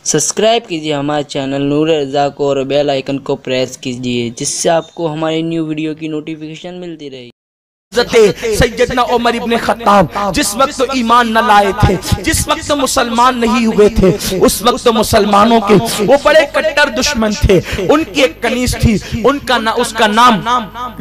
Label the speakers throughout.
Speaker 1: Subscribe कीजिए हमारे channel नूर रज़ा को और बेल आइकन को प्रेस कीजिए, जिससे आपको हमारी न्यू वीडियो की नोटिफिकेशन मिलती रहे।
Speaker 2: सैयदना उमर इब्ने खत्ताब जिस वक्त तो ईमान न लाए थे, जिस वक्त तो मुसलमान नहीं हुए थे, उस वक्त तो मुसलमानों के वो बड़े कट्टर दुश्मन थे। उनकी एक कनीज थी, उसका नाम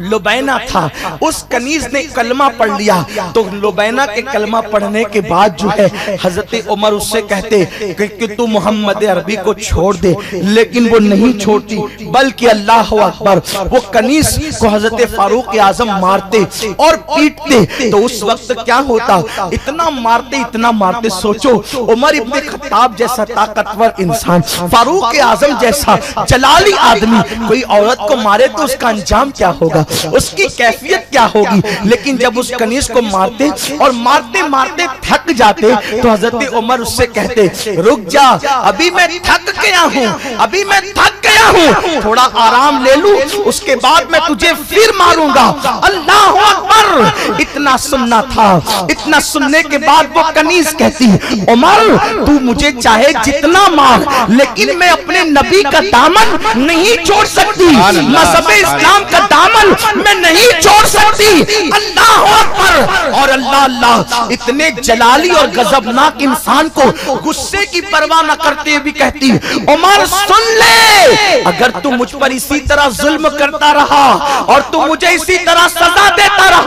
Speaker 2: लुबैना था। उस कनीज ने कलमा पढ़ लिया, तो लुबैना के कलमा पढ़ने के बाद जो है हजरत उमर उससे कहते कि तू मोहम्मद अरबी को छोड़ दे, लेकिन वो नहीं छोड़ती, बल्कि अल्लाह अकबर वो कनीज को हजरत फारूक आजम मारते और पीटते। तो उस वक्त क्या होता, इतना मारते, सोचो उमर इब्ने खत्ताब जैसा ताकतवर इंसान, फारूक आजम जैसा जलाली आदमी कोई औरत को मारे तो उसका अंजाम क्या होगा, उसकी कैफियत क्या होगी। लेकिन जब उस कनीज को मारते और मारते थक जाते तो हजरत उमर उससे कहते रुक जा, अभी मैं थक गया हूँ, थोड़ा आराम ले लूं, उसके बाद मैं तुझे फिर मारूंगा। अल्लाह अकबर। इतना सुनना था, इतना सुनने के बाद वो कनीज कहती उमर तू मुझे चाहे जितना मार, लेकिन मैं अपने नबी का दामन नहीं छोड़ सकती, मज़हब इस्लाम का दामन मैं नहीं छोड़ सकती। अल्लाह अकबर। और अल्लाह इतने जलाली और गजबनाक इंसान को गुस्से की परवाह न करते हुए कहती उमर सुन ले, अगर तू मुझ पर इसी तरह जुल्म करता रहा और तू मुझे इसी तरह सजा देता रहा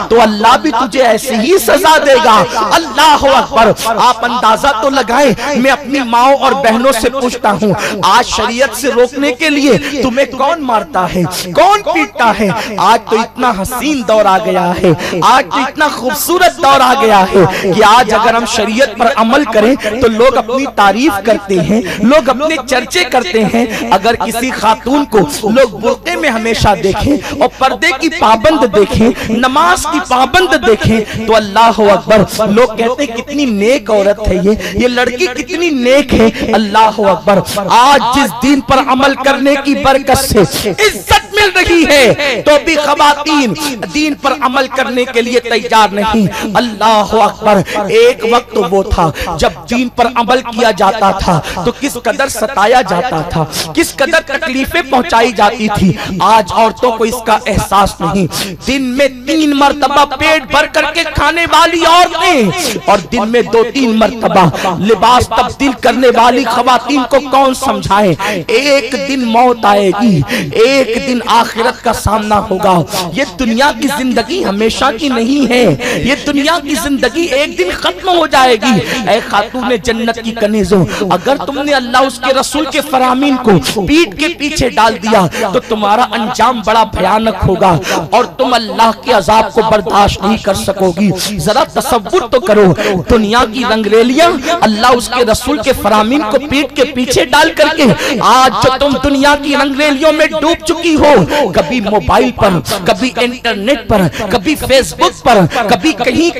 Speaker 2: तो अल्लाह भी तुझे ऐसे ही सजा देगा। अल्लाह अकबर। आप अंदाजा तो लगाएं, मैं अपनी माओ और बहनों से पूछता हूँ, आज शरीयत से रोकने के लिए तुम्हें कौन मारता है, कौन पीटता है? आज तो इतना हसीन दौर आ गया है, आज तो इतना खूबसूरत दौर आ गया है कि आज अगर हम शरीयत पर अमल करें तो लोग अपनी तारीफ करते हैं, लोग अपने चर्चे करते हैं। अगर किसी खातून को लोग बुर्के में हमेशा देखें और पर्दे की पाबंद देखें, नमाज की पाबंद देखें तो अल्लाह अकबर, लोग कहते हैं कितनी नेक औरत है ये लड़की कितनी नेक है। अल्लाह अकबर। आज जिस दीन पर अमल करने की बरकत से इज्जत मिल रही है तो भी खवातीन दीन पर अमल करने के लिए तैयार नहीं। अल्लाह अकबर। एक वक्त तो वो था जब दीन पर अमल किया जाता था तो किस कदर सताया जाता था, किस कदर तकलीफें पहुंचाई जाती थी। आज औरतों को इसका एहसास नहीं। दिन में 3 मरतबा पेट भर करके खाने वाली औरतें और दिन में 2-3 मरतबा लिबास तब्दील करने वाली खवातीन को कौन समझाए। एक दिन मौत आएगी, एक दिन आखिरत का सामना होगा। ये दुनिया की जिंदगी हमेशा की नहीं है, ये दुनिया की जिंदगी एक दिन खत्म हो जाएगी। ऐ खातून जन्नत की कनीज़ों, अगर तुमने अल्लाह उसके रसूल के फरामीन को पीठ के पीछे डाल दिया तो तुम्हारा अंजाम बड़ा भयानक होगा और तुम अल्लाह के अजाब को बर्दाश्त नहीं कर सकोगी। जरा तसव्वुर तो करो, दुनिया की रंगरेलियां अल्लाह उसके रसूल के फरामीन को पीठ के पीछे डाल करके आज जो तुम दुनिया की रंगरेलियों में डूब चुकी हो, कभी मोबाइल पर, कभी इंटरनेट पर, कभी फेसबुक पर, कभी कहीं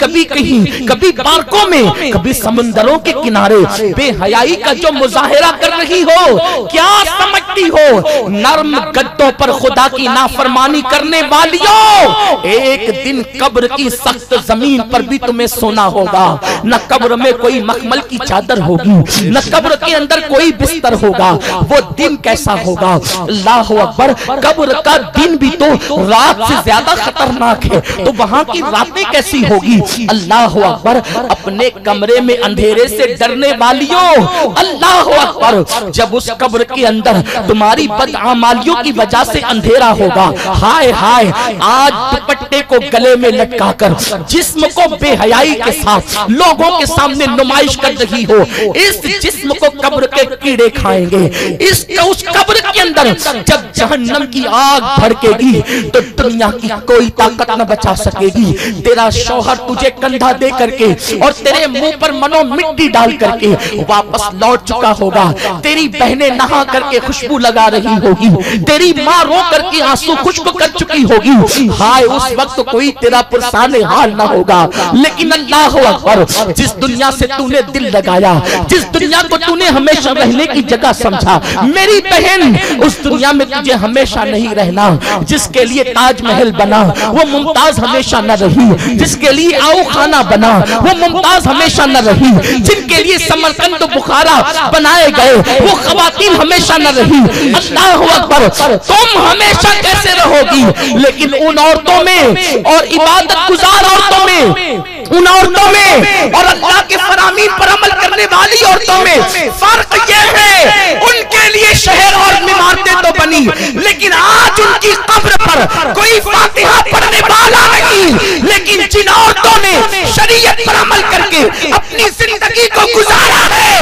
Speaker 2: कभी पार्कों में, कभी समुंदरों के किनारे बेहयाई का जो मुजाहिरा कर रही हो, क्या समझती हो? नर्म गद्दों पर खुदा की नाफरमानी करने वालियों, एक दिन कब्र की सख्त जमीन पर भी तुम्हें सोना होगा। न कब्र में कोई मखमल की चादर होगी, न कब्र के अंदर कोई बिस्तर होगा। वो दिन कैसा होगा? अल्लाह अकबर। कब्र का दिन भी तो रात से ज्यादा खतरनाक है, तो वहां की रातें कैसी होगी? अल्लाह अकबर। अपने कमरे में अंधेरे से डरने वालियों, अल्लाह अकबर। जब उस कब्र के अंदर तुम्हारी बदआमालियों की वजह से अंधेरा होगा, हाय हाय, आज दुपट्टे को गले में लटकाकर जिस्म को बेहयाई के साथ लोगों के सामने नुमाइश कर रही हो, इस जिस्म को कब्र के कीड़े खाएंगे। उस कब्र के अंदर जब जहन्नम की आग भड़केगी तो दुनिया की कोई ताकत न बचा सकेगी। तेरा शौहर तुझे कंधा दे करके और तेरे मुंह पर मनो मिट्टी डाल करके वापस लौट चुका होगा। तेरी बहनें नहा करके करके खुशबू लगा रही होगी, तेरी माँ रो करके आंसू खुश्क कर चुकी होगी। हाय उस वक्त कोई तेरा पुरसाने हाल ना होगा। लेकिन अल्लाह अकबर, जिस दुनिया से तूने दिल लगाया, जिस दुनिया को तूने हमेशा रहने की जगह समझा, मेरी बहन उस दुनिया में तुझे हमेशा नहीं रहना। जिसके लिए ताजमहल बना वो मुमताज हमेशा न रही, जिसके लिए आओ खाना बना वो मुमताज हमेशा न रही, जिनके लिए समरकंद बुखारा बनाए गए वो खवातीन हमेशा न रही। अल्लाह अकबर, तुम हमेशा कैसे रहोगी? लेकिन उन औरतों में और इबादत गुजार औरतों में, उन औरतों में और अल्लाह के फरामीन पर अमल करने वाली औरतों में फर्क यह है, उनके लिए शहर और इमारतें तो बनी, लेकिन आज उनकी कब्र पर कोई फातिहा पढ़ने वाला नहीं। लेकिन जिन औरतों ने शरीयत पर अमल करके अपनी जिंदगी को गुजारा है,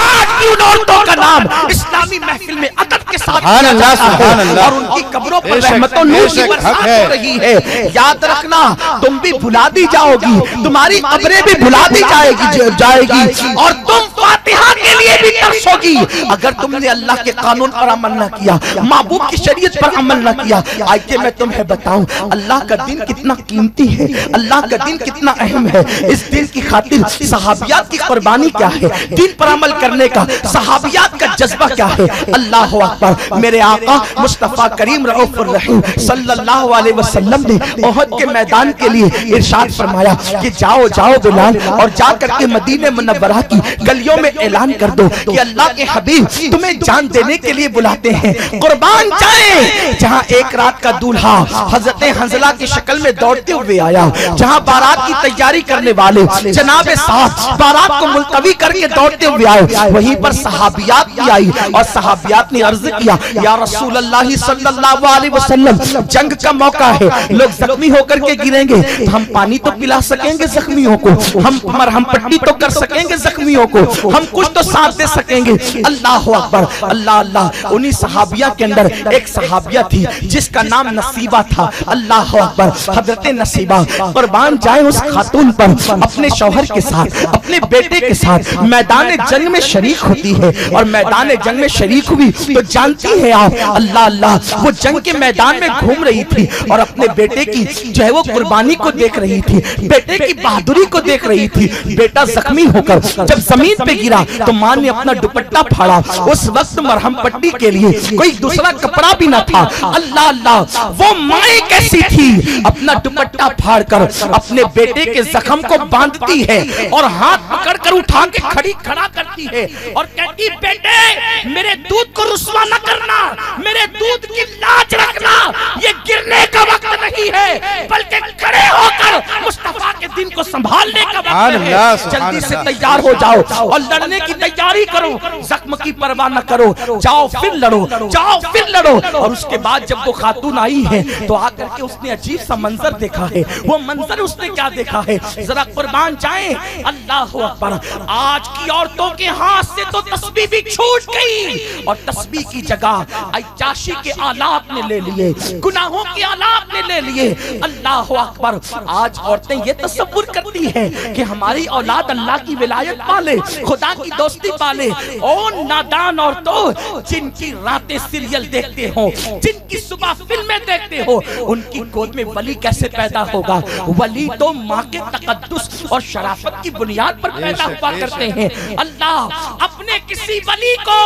Speaker 2: आज भी उन औरतों का नाम इस्लामी महफिल में अदब के साथ और उनकी कब्रों पर रहमतों नूर की बरसात हो रही है। याद रखना, तुम भी भुला दी जाओगी, तुम्हारी कब्रें भी भुला दी जाएगी और तुम फातिहा के लिए भी तरसोगी अगर तुमने अल्लाह के कानून पर अमल न किया, महबूब की शरीयत पर अमल न किया। आइए मैं तुम्हें बताऊं अल्लाह का दिन कितना कीमती है, अल्लाह का दिन कितना अहम है। इस दिन की खातिर सहाबियात की कुर्बानी क्या है, दिन पर अमल करने का सहाबियात का जज्बा क्या है। अल्लाह अकबर, मेरे आका मुस्तफा करीम रऊफुर रहीम सल्लल्लाहु अलैहि वसल्लम ने ओहद के मैदान के लिए इरशाद फरमाया कि जाओ जाओ बिलाल और जाकर के मदीने मुनव्वरा की गलियों में ऐलान कर दो कि अल्लाह के हबीब तुम्हें जान देने के लिए बुलाते हैं, कुर्बान जाएं। जहां एक रात का दूल्हा हजरत हंजला की शक्ल में दौड़ते हुए आया, जहां बारात की तैयारी करने वाले जनाबे साहब बारात को मुलतवी करके दौड़ते हुए आए, वहीं पर सहाबियात भी आई और सहाबियात ने अर्ज किया, या रसूल अल्लाह सल्लल्लाहु अलैहि वसल्लम, जंग का मौका है, लोग जख्मी होकर के गिरेंगे तो हम पानी तो पिला सकेंगे जख्मियों को, हम मरहम पट्टी तो कर सकेंगे जख्मियों को, हम कुछ तो साथ दे सकेंगे। अल्लाह अकबर, अल्लाह अल्लाह। उन्हीं सहाबिया के अंदर एक सहाबिया थी जिसका नाम नसीबा था। अल्लाह अकबर, हजरत नसीबा कुर्बान जाए उस खातून पर अपने शौहर के साथ, अपने बेटे के साथ मैदान जंग में शरीक होती है और मैदान जंग में शरीक हुई तो जानती है आप, अल्लाह अल्लाह, वो जंग के मैदान में घूम रही थी और अपने बेटे की जो है वो कुर्बानी को देख रही थी, बेटे की बहादुरी को देख रही थी। बेटा जख्मी होकर जब जमीन पे गिरा तो मां ने अपना दुपट्टा फाड़ा। उस वक्त मरहम पट्टी के लिए कोई दूसरा कपड़ा भी न था। अल्लाह अल्लाह, वो माए कैसी थी, अपना दुपट्टा फाड़कर अपने बेटे के जख्म को बांधती है और हाथ पकड़कर उठा के खड़ा करती है और कहती, बेटे मेरे दूध को रुस्वा न करना, मेरे दूध की लाज रखना, ये गिरने का वक्त नहीं है बल्कि खड़े होकर मुस्तफा के दिन को संभालने का वक्त है। जल्दी से तैयार हो जाओ और लड़ने की तैयारी करो, जख्म की परवाह न करो, जाओ फिर लड़ो, जाओ फिर लड़ो। और उसके बाद जब वो खातून आई है तो आकर के उसने अजीब सा मंजर देखा है। वो मंजर उसने क्या देखा है, जरा कुर्बान जाए। अल्लाह अकबर, आज की औरतों के हाथ से तो तस्बीह भी छूट गई और तस्बीह की जगह अय्याशी के आलात ने ले लिए, गुनाहों के आलात ने ले लिए। अल्लाह अकबर, आज औरतें ये तसव्वुर करती हैं कि हमारी औलाद अल्लाह की विलायत पाले, खुदा की दोस्ती पाले। ओ नादान औरतों, जिनकी रातें सीरियल देखते हो, जिनकी सुबह फिल्में देखते हो, उनकी गोद में वली कैसे पैदा होगा? वली तो माँ के तकद्दुस और शराफत की बुनियाद पर पैदा हुआ करते हैं। अल्लाह अपने किसी वली को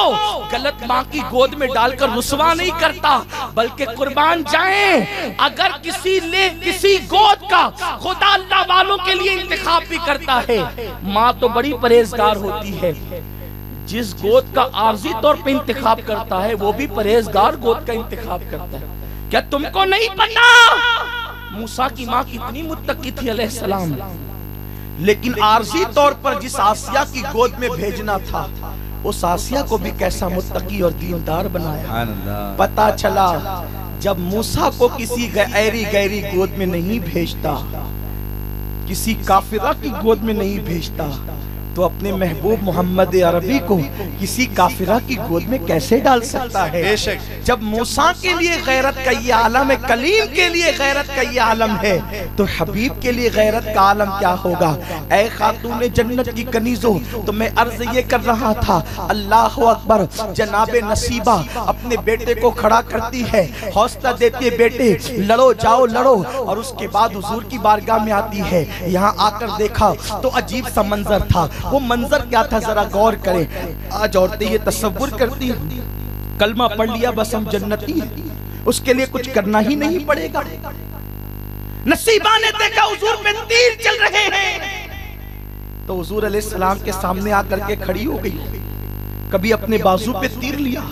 Speaker 2: गलत माँ की गोद में डालकर रुसवा नहीं करता, बल्कि कुर्बान जाए अगर किसी गोद का खुदा अल्लाह वालों के लिए इंतखाब भी करता है। माँ तो बड़ी परहेजगार होती है, जिस गोद का आर्जी तौर पे इंतखाब करता है वो भी परहेजगार गोद का इंतखाब करता है। क्या तुमको नहीं पता मूसा की माँ कितनी मुत्तकी थी अलैहिस्सलाम, लेकिन आर्जी तौर पर जिस आसिया की गोद में भेजना था उस आसिया को भी कैसा मुत्तकी और दीनदार बनाया। पता चला जब मूसा को किसी गैरी गोद में नहीं भेजता, किसी काफिरा की गोद में नहीं भेजता, तो अपने महबूब मोहम्मद अरबी को किसी काफिरा की गोद में कैसे डाल सकता है? जब मूसा के लिए गैरत का ये आलम है, कलीम के लिए गैरत का ये आलम है, तो हबीब के लिए गैरत का आलम क्या होगा? ऐ खातून जन्नत की कनीजों, तो मैं अर्ज ये कर रहा था, अल्लाह अकबर। जनाबे नसीबा अपने बेटे को खड़ा करती है, हौसला देती है, बेटे लड़ो, जाओ लड़ो। और उसके बाद हुजूर की बारगाह में आती है। यहाँ आकर देखा तो अजीब सा मंजर था। वो मंजर क्या था जरा गौर करें। आज औरतें ये तसव्वुर करती हैं कलमा पढ़ लिया बस हम जन्नती हैं, उसके लिए कुछ करना ही नहीं पड़ेगा। नसीबा ने देखा हुजूर पे तीर चल रहे हैं, तो हुजूर अलैहिस्सलाम के सामने आकर के खड़ी हो गई। कभी अपने बाजू पे तीर लिया,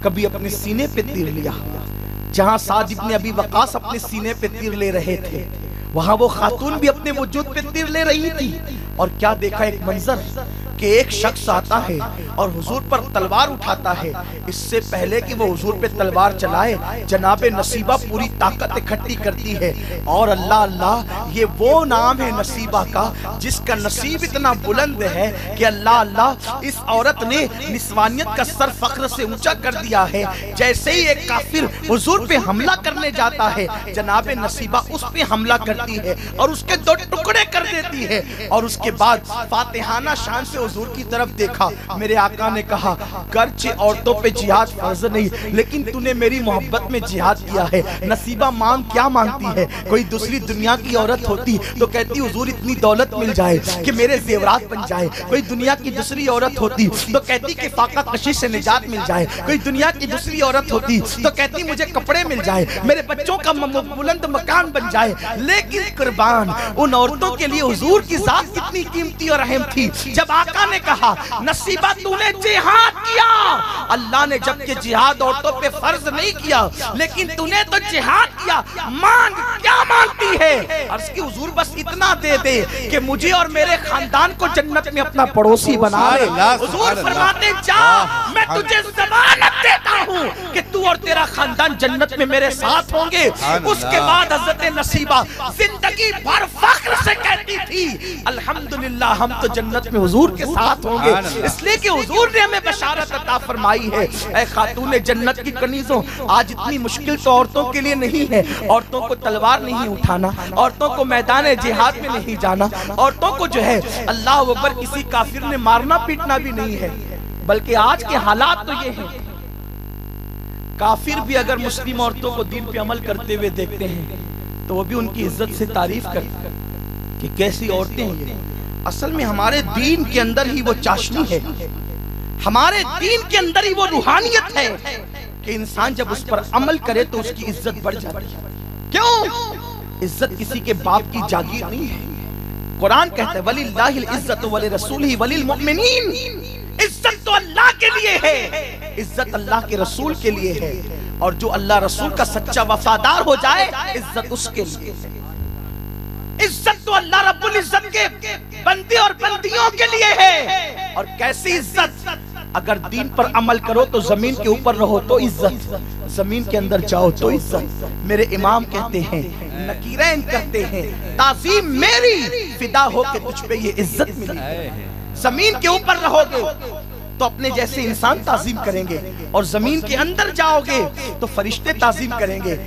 Speaker 2: कभी अपने सीने पे तीर लिया। जहां साद इब्ने अबी वकास अपने सीने पे तीर ले रहे थे, वहां वो खातून भी अपने वजूद पे तीर ले रही थी। और क्या देखा एक मंजर कि एक शख्स आता है और हुजूर पर तलवार उठाता है। इससे पहले कि वो हुजूर पे तलवार चलाए, जनाबे नसीबा पूरी ताकत इकट्ठी करती है। और अल्लाह अल्लाह, ये वो नाम है नसीबा का जिसका नसीब इतना बुलंद है कि अल्लाह अल्लाह, इस औरत ने निस्वानियत का सर फख्र से ऊंचा कर दिया है। जैसे ही एक काफिर हुजूर पे हमला करने जाता है, जनाबे नसीबा उस पे हमला करती है और उसके दो टुकड़े कर देती है। और उसके बाद फातिहाना शान से हुजूर की तरफ देखा। मेरे आका ने कहा, गर्चे औरतों पे जिहाद फर्ज नहीं, लेकिन तूने मेरी मोहब्बत में जिहाद किया है। नसीबा मांग क्या मांगती है? कोई दूसरी दुनिया की औरत होती तो कहती हुजूर इतनी दौलत मिल जाए कि मेरे जेवरात बन जाए। कोई दुनिया की दूसरी औरत होती तो कहती कि फाका कशी से निजात मिल जाए। कोई दुनिया की दूसरी औरत होती तो कहती मुझे कपड़े मिल जाए, मेरे बच्चों का बुलंद मकान बन जाए। लेकिन कुर्बान उन औरतों के लिए हुजूर की जात कितनी कीमती और अहम थी। जब आका ने कहा, नसीबा तूने जिहाद किया, अल्लाह ने जबकि जिहाद औरतों पे फर्ज नहीं किया, लेकिन तूने तो जिहाद किया, मांग क्या मांगती है? अर्ज की हुजूर बस इतना दे दे कि मुझे और मेरे खानदान को जन्नत में अपना पड़ोसी बना ले। हुजूर फरमाते, जा मैं तुझे ज़मानत देता हूँ कि तू और तेरा खानदान जन्नत में मेरे साथ होंगे। उसके बाद हज़रत नसीबा जिंदगी भर फख्र से कहती थी, अल्हम्दुलिल्लाह हम तो जन्नत में हुजूर के साथ होंगे, इसलिए कि हुजूर ने हमें बशारत अता फरमाई है। ऐ खातून जन्नत की कनीजों, आज इतनी मुश्किल तो औरतों के लिए नहीं है। औरतों को तलवार नहीं उठाना, औरतों को मैदान जिहाद में नहीं जाना, औरतों को जो है अल्लाह अकबर किसी काफिर ने मारना पीटना भी नहीं है। बल्कि आज के हालात तो ये हैं, काफिर भी अगर मुस्लिम औरतों को दीन पे अमल करते हुए देखते हैं तो वो भी उनकी इज्जत से तारीफ करते हैं कि कैसी औरतें हैं। असल में हमारे दीन के अंदर ही वो चाशनी है, हमारे दीन के अंदर ही वो रूहानियत है कि इंसान जब उस पर अमल करे तो उसकी इज्जत बढ़ जाती है। क्यों? इज्जत किसी के बाप की जागीर नहीं है। कुरान कहता है, वलिल्लाहिल इज्जतु वली रसूलिही वलिल मुमिनीन। इज्जत तो अल्लाह के लिए है, इज्जत अल्लाह के रसूल के लिए है। और जो अल्लाह रसूल का सच्चा वफादार हो जाए, इज्जत उसके लिए है। इज्जत तो अल्लाह रब्बुल इज्जत के बंदे और बंदियों के लिए है। और कैसी इज्जत? अगर दीन पर अमल करो तो जमीन के ऊपर रहो तो इज्जत, जमीन के अंदर जाओ तो इज्जत। मेरे इमाम कहते हैं, नकीरैन कहते हैं, ताज़ीम मेरी फिदा हो के तुझ पे ये इज्जत मिली। जमीन के ऊपर रहोगे तो अपने जैसे इंसान ताज़ीम करेंगे, और जमीन के अंदर जाओगे तो फरिश्ते ताज़ीम करेंगे।